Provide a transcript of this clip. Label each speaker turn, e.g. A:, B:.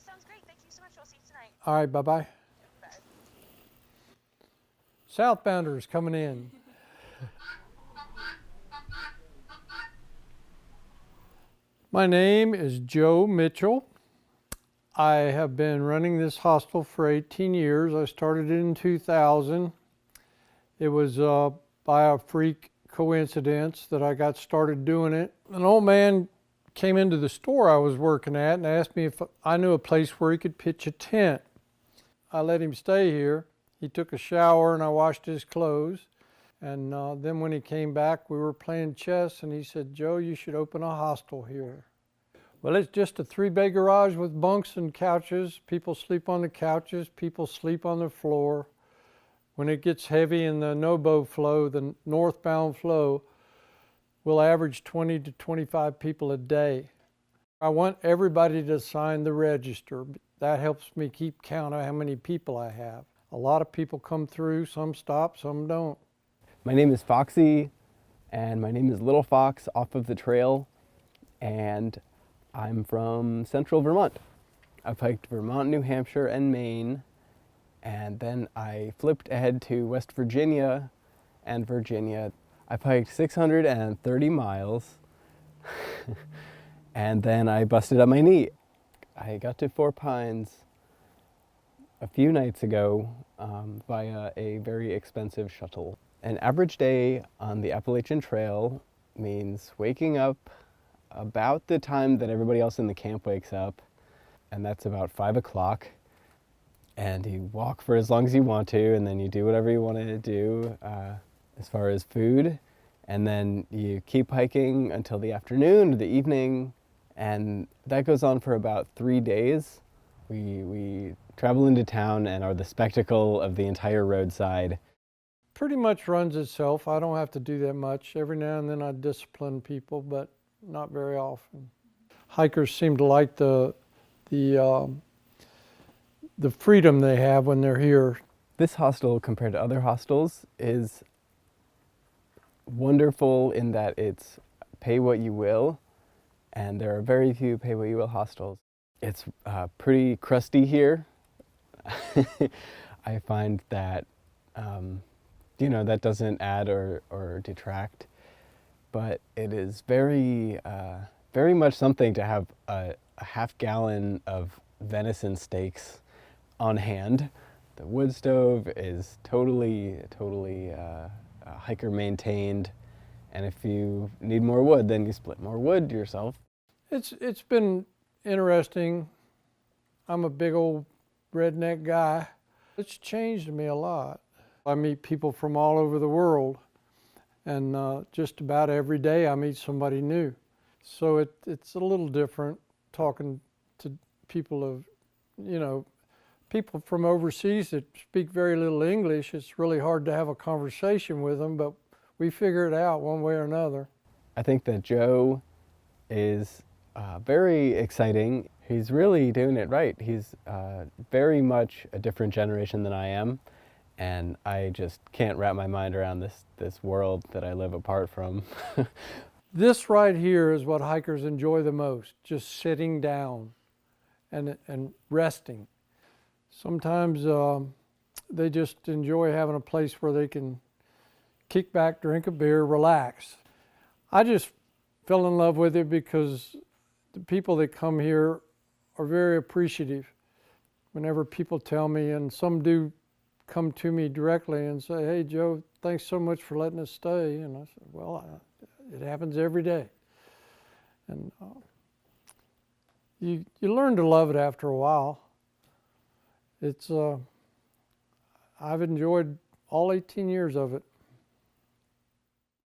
A: sounds great. Thank you so much. We'll see you tonight.
B: All right, bye-bye.
A: Bye.
B: Southbounders coming in. My name is Joe Mitchell. I have been running this hostel for 18 years. I started it in 2000. It was by a freak coincidence that I got started doing it. An old man came into the store I was working at and asked me if I knew a place where he could pitch a tent. I let him stay here. He took a shower and I washed his clothes. And then when he came back, we were playing chess and he said, "Joe, you should open a hostel here." Well, it's just a 3-bay garage with bunks and couches. People sleep on the couches, people sleep on the floor. When it gets heavy in the NOBO flow, the northbound flow, we'll average 20 to 25 people a day. I want everybody to sign the register. That helps me keep count of how many people I have. A lot of people come through, some stop, some don't.
C: My name is Foxy, and my name is Little Fox off of the trail, and I'm from central Vermont. I've hiked Vermont, New Hampshire, and Maine, and then I flipped ahead to West Virginia and Virginia. I've hiked 630 miles, and then I busted up my knee. I got to Four Pines a few nights ago via a very expensive shuttle. An average day on the Appalachian Trail means waking up about the time that everybody else in the camp wakes up, and that's about 5 o'clock. And you walk for as long as you want to, and then you do whatever you want to do as far as food. And then you keep hiking until the afternoon or the evening, and that goes on for about 3 days. We travel into town and are the spectacle of the entire roadside.
B: Pretty much runs itself. I don't have to do that much. Every now and then I discipline people, but not very often. Hikers seem to like the freedom they have when they're here.
C: This hostel, compared to other hostels, is wonderful in that it's pay what you will, and there are very few pay what you will hostels. It's pretty crusty here. I find that that doesn't add or detract, but it is very much something to have a half-gallon of venison steaks on hand. The wood stove is totally hiker maintained, and if you need more wood, then you split more wood yourself.
B: It's been interesting. I'm a big old redneck guy. It's changed me a lot. I meet people from all over the world, and just about every day I meet somebody new. So it's a little different talking to people of, people from overseas that speak very little English. It's really hard to have a conversation with them, but we figure it out one way or another.
C: I think that Joe is very exciting. He's really doing it right. He's very much a different generation than I am, and I just can't wrap my mind around this world that I live apart from.
B: This right here is what hikers enjoy the most, just sitting down and resting. Sometimes they just enjoy having a place where they can kick back, drink a beer, relax. I just fell in love with it because the people that come here are very appreciative. Whenever people tell me, and some do come to me directly and say, "Hey Joe, thanks so much for letting us stay." And I said, "Well, it happens every day." And you learn to love it after a while. I've enjoyed all 18 years of it.